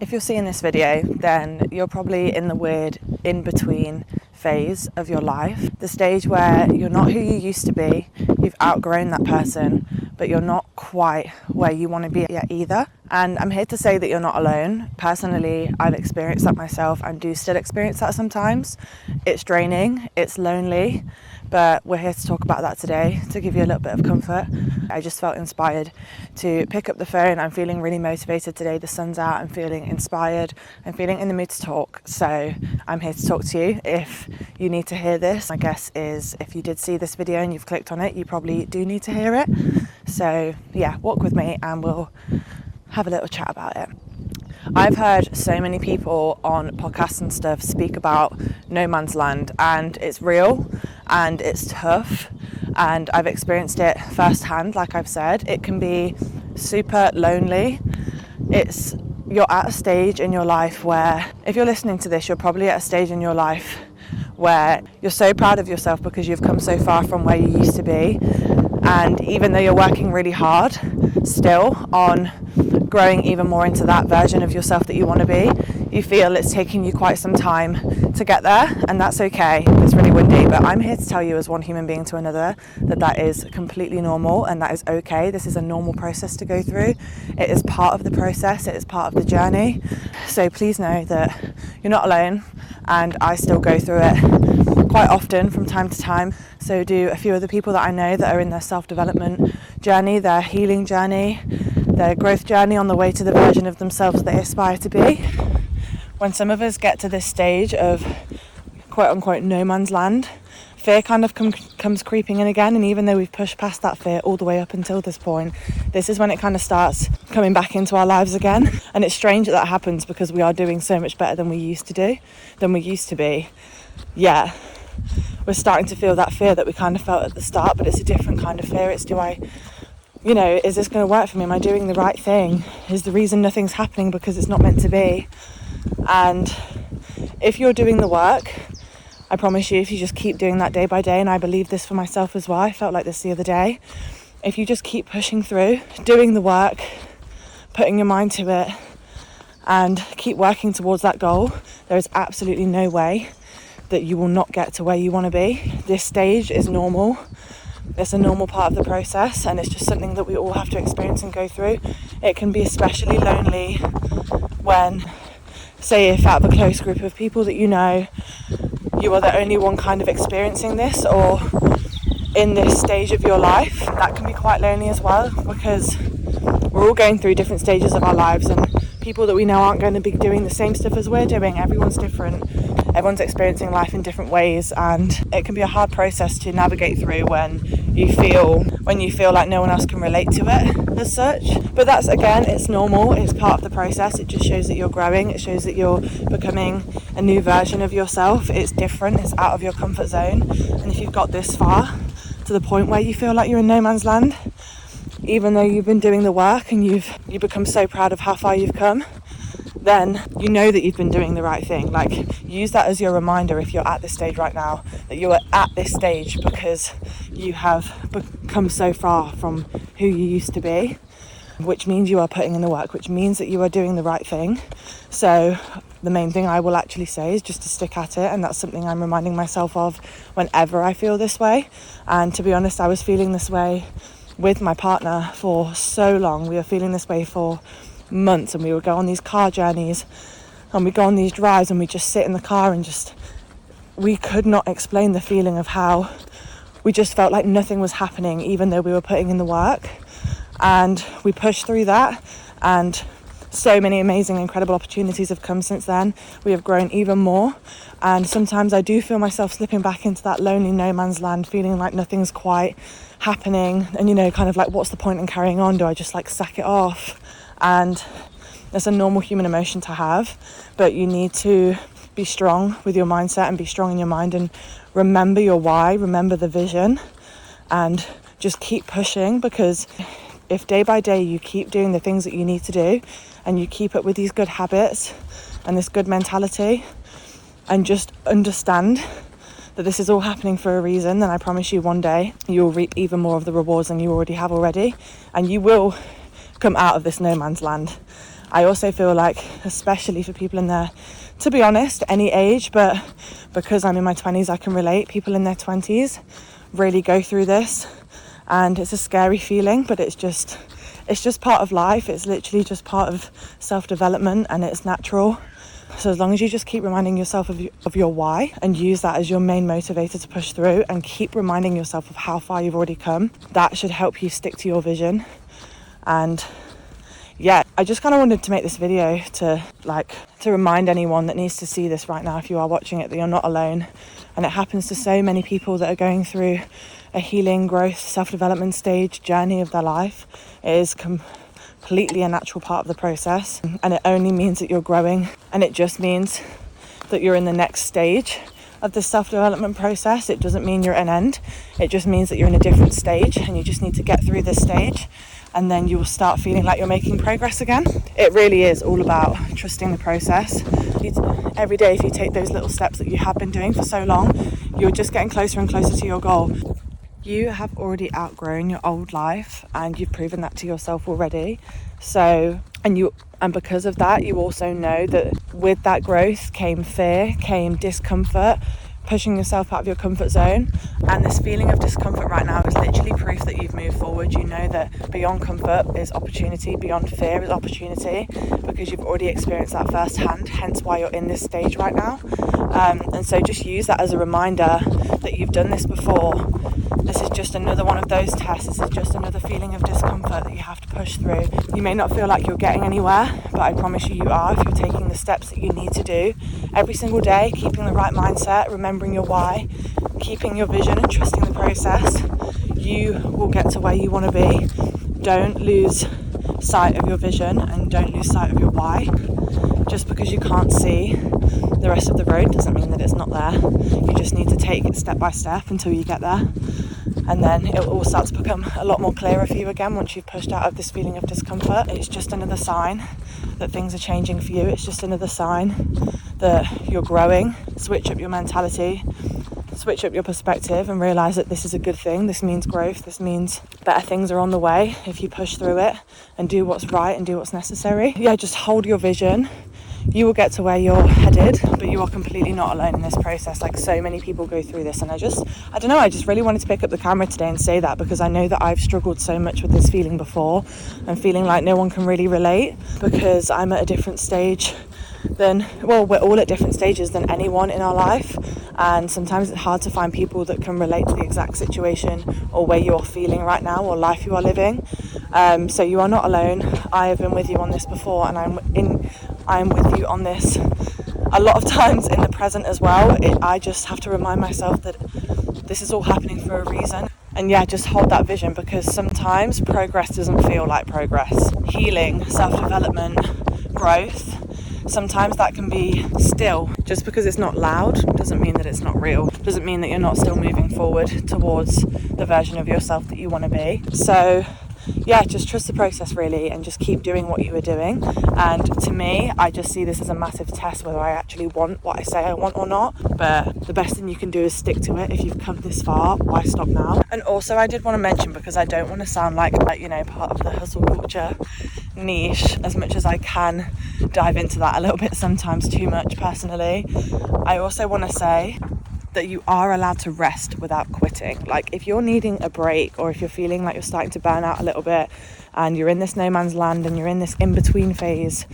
If you're seeing this video, then you're probably in the weird in-between phase of your life. The stage where you're not who you used to be, you've outgrown that person, but you're not quite where you want to be yet either. And I'm here to say that you're not alone. Personally, I've experienced that myself and do still experience that sometimes. It's draining, it's lonely, but we're here to talk about that today, to give you a little bit of comfort. I just felt inspired to pick up the phone. I'm feeling really motivated today. The sun's out, I'm feeling inspired, I'm feeling in the mood to talk. So I'm here to talk to you. If you need to hear this, my guess is if you did see this video and you've clicked on it, you probably do need to hear it. So yeah, walk with me and we'll have a little chat about it. I've heard so many people on podcasts and stuff speak about no man's land, and it's real and it's tough, and I've experienced it firsthand. Like I've said, it can be super lonely. You're at a stage in your life where, if you're listening to this, you're probably at a stage in your life where you're so proud of yourself because you've come so far from where you used to be, and even though you're working really hard still on growing even more into that version of yourself that you want to be, you feel it's taking you quite some time to get there, and that's okay. It's really windy, but I'm here to tell you, as one human being to another, that is completely normal and that is okay. This is a normal process to go through. It is part of the process, it is part of the journey. So please know that you're not alone, and I still go through it quite often from time to time. So do a few other people that I know that are in their self-development journey, their healing journey, their growth journey on the way to the version of themselves they aspire to be. When some of us get to this stage of quote unquote no man's land, fear kind of comes creeping in again, and even though we've pushed past that fear all the way up until this point, this is when it kind of starts coming back into our lives again. And it's strange that happens because we are doing so much better than we used to be. Yeah, we're starting to feel that fear that we kind of felt at the start, but it's a different kind of fear. It's is this going to work for me? Am I doing the right thing? Is the reason nothing's happening because it's not meant to be? And if you're doing the work, I promise you, if you just keep doing that day by day, and I believe this for myself as well, I felt like this the other day, if you just keep pushing through, doing the work, putting your mind to it, and keep working towards that goal, there is absolutely no way that you will not get to where you want to be. This stage is normal. It's a normal part of the process, and it's just something that we all have to experience and go through. It can be especially lonely when, say, if out of a close group of people that you know, you are the only one kind of experiencing this or in this stage of your life. That can be quite lonely as well, because we're all going through different stages of our lives, and people that we know aren't going to be doing the same stuff as we're doing. Everyone's different. Everyone's experiencing life in different ways, and it can be a hard process to navigate through when you feel like no one else can relate to it as such. But that's, again, it's normal, it's part of the process. It just shows that you're growing, it shows that you're becoming a new version of yourself. It's different, it's out of your comfort zone, and if you've got this far to the point where you feel like you're in no man's land, even though you've been doing the work and you become so proud of how far you've come, then you know that you've been doing the right thing. Like, use that as your reminder if you're at this stage right now, that you are at this stage because you have become so far from who you used to be, which means you are putting in the work, which means that you are doing the right thing. So the main thing I will actually say is just to stick at it, and that's something I'm reminding myself of whenever I feel this way. And to be honest, I was feeling this way with my partner for so long. We were feeling this way for months, and we would go on these car journeys and we go on these drives and we just sit in the car and we could not explain the feeling of how we just felt like nothing was happening, even though we were putting in the work. And we pushed through that, and so many amazing, incredible opportunities have come since then. We have grown even more, and sometimes I do feel myself slipping back into that lonely no man's land, feeling like nothing's quite happening, and kind of like, what's the point in carrying on? Do I just sack it off? And it's a normal human emotion to have, but you need to be strong with your mindset and be strong in your mind and remember your why, remember the vision, and just keep pushing. Because if day by day you keep doing the things that you need to do, and you keep up with these good habits and this good mentality, and just understand that this is all happening for a reason, then I promise you one day you'll reap even more of the rewards than you already have already, and you will come out of this no man's land. I also feel like, especially for people in their, to be honest, any age, but because I'm in my 20s, I can relate, people in their 20s really go through this, and it's a scary feeling, but it's just part of life. It's literally just part of self-development, and it's natural. So as long as you just keep reminding yourself of your why and use that as your main motivator to push through, and keep reminding yourself of how far you've already come, that should help you stick to your vision. And yeah, I just kind of wanted to make this video to remind anyone that needs to see this right now, if you are watching it, that you're not alone. And it happens to so many people that are going through a healing, growth, self-development stage journey of their life. It is completely a natural part of the process, and it only means that you're growing, and it just means that you're in the next stage of the self-development process. It doesn't mean you're at an end. It just means that you're in a different stage, and you just need to get through this stage, and then you will start feeling like you're making progress again. It really is all about trusting the process. Every day, if you take those little steps that you have been doing for so long, you're just getting closer and closer to your goal. You have already outgrown your old life, and you've proven that to yourself already. So, and because of that, you also know that with that growth came fear, came discomfort, pushing yourself out of your comfort zone. And this feeling of discomfort right now is literally proof that you've moved forward. You know that beyond comfort is opportunity, beyond fear is opportunity, because you've already experienced that firsthand, hence why you're in this stage right now. And so just use that as a reminder that you've done this before. This is just another one of those tests. This is just another feeling of discomfort that you have to push through. You may not feel like you're getting anywhere, but I promise you are, if you're taking the steps that you need to do every single day, keeping the right mindset, remembering your why, keeping your vision and trusting the process. You will get to where you want to be. Don't lose sight of your vision, and don't lose sight of your why. Just because you can't see the rest of the road doesn't mean that it's not there. You just need to take it step by step until you get there. And then it will all start to become a lot more clearer for you again once you've pushed out of this feeling of discomfort. It's just another sign that things are changing for you. It's just another sign that you're growing. Switch up your mentality, switch up your perspective, and realise that this is a good thing. This means growth. This means better things are on the way if you push through it and do what's right and do what's necessary. Yeah, just hold your vision. You will get to where you're headed, but you are completely not alone in this process. Like, so many people go through this, and I just really wanted to pick up the camera today and say that, because I know that I've struggled so much with this feeling before, and feeling like no one can really relate, because I'm at a different stage we're all at different stages than anyone in our life, and sometimes it's hard to find people that can relate to the exact situation or way you're feeling right now or life you are living. So you are not alone. I have been with you on this before, and I'm with you on this a lot of times in the present as well. I just have to remind myself that this is all happening for a reason. And yeah, just hold that vision, because sometimes progress doesn't feel like progress. Healing, self-development, growth, sometimes that can be still. Just because it's not loud doesn't mean that it's not real. Doesn't mean that you're not still moving forward towards the version of yourself that you want to be. So yeah, just trust the process really, and just keep doing what you are doing. And to me, I just see this as a massive test whether I actually want what I say I want or not. But the best thing you can do is stick to it. If you've come this far, why stop now? And also, I did want to mention, because I don't want to sound like part of the hustle culture niche, as much as I can dive into that a little bit sometimes, too much personally. I also want to say that you are allowed to rest without quitting. Like, if you're needing a break, or if you're feeling like you're starting to burn out a little bit, and you're in this no man's land, and you're in this in-between phase,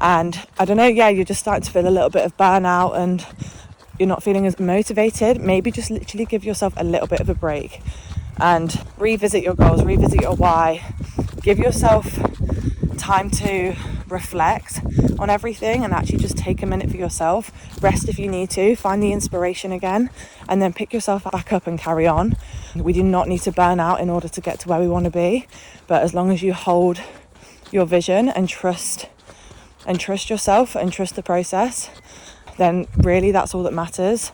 and I don't know, you're just starting to feel a little bit of burnout, and you're not feeling as motivated, maybe just literally give yourself a little bit of a break and revisit your goals, revisit your why, give yourself time to reflect on everything, and actually just take a minute for yourself. Rest if you need to, find the inspiration again, and then pick yourself back up and carry on. We do not need to burn out in order to get to where we want to be, but as long as you hold your vision and trust yourself and trust the process, then really that's all that matters,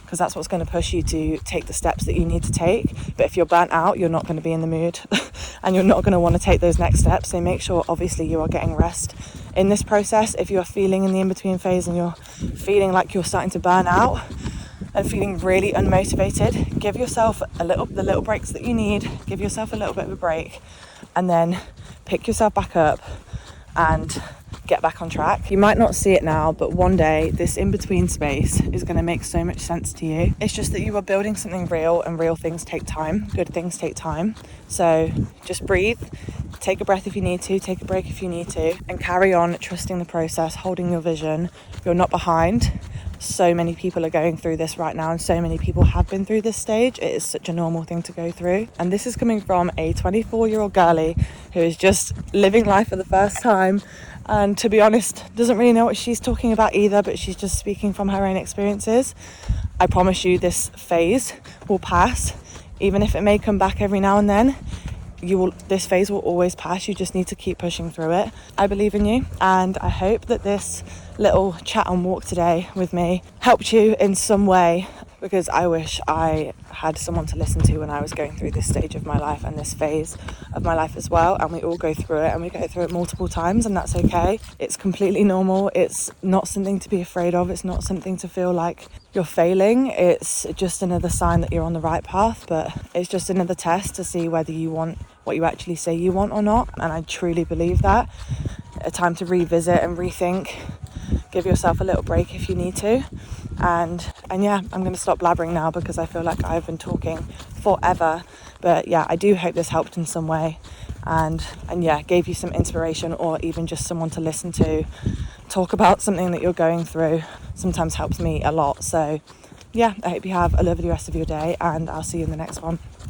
because that's what's going to push you to take the steps that you need to take. But if you're burnt out, you're not going to be in the mood and you're not going to want to take those next steps. So make sure, obviously, you are getting rest in this process. If you're feeling in the in-between phase and you're feeling like you're starting to burn out and feeling really unmotivated, give yourself the little breaks that you need. Give yourself a little bit of a break, and then pick yourself back up and get back on track. You might not see it now, but one day this in-between space is going to make so much sense to you. It's just that you are building something real, and real things take time. Good things take time. So just breathe, take a breath if you need to, take a break if you need to, and carry on trusting the process, holding your vision. You're not behind. So many people are going through this right now, and so many people have been through this stage. It is such a normal thing to go through. And this is coming from a 24-year-old girlie who is just living life for the first time, and to be honest, doesn't really know what she's talking about either, but she's just speaking from her own experiences. I promise you this phase will pass, even if it may come back every now and then. This phase will always pass. You just need to keep pushing through it. I believe in you, and I hope that this little chat and walk today with me helped you in some way, because I wish I had someone to listen to when I was going through this stage of my life and this phase of my life as well. And we all go through it, and we go through it multiple times, and that's okay. It's completely normal. It's not something to be afraid of. It's not something to feel like you're failing. It's just another sign that you're on the right path, but it's just another test to see whether you want what you actually say you want or not. And I truly believe that. A time to revisit and rethink. Give yourself a little break if you need to. And yeah, I'm going to stop blabbering now because I feel like I've been talking forever. But yeah, I do hope this helped in some way, and yeah, gave you some inspiration, or even just someone to listen to talk about something that you're going through. Sometimes helps me a lot. So yeah, I hope you have a lovely rest of your day, and I'll see you in the next one.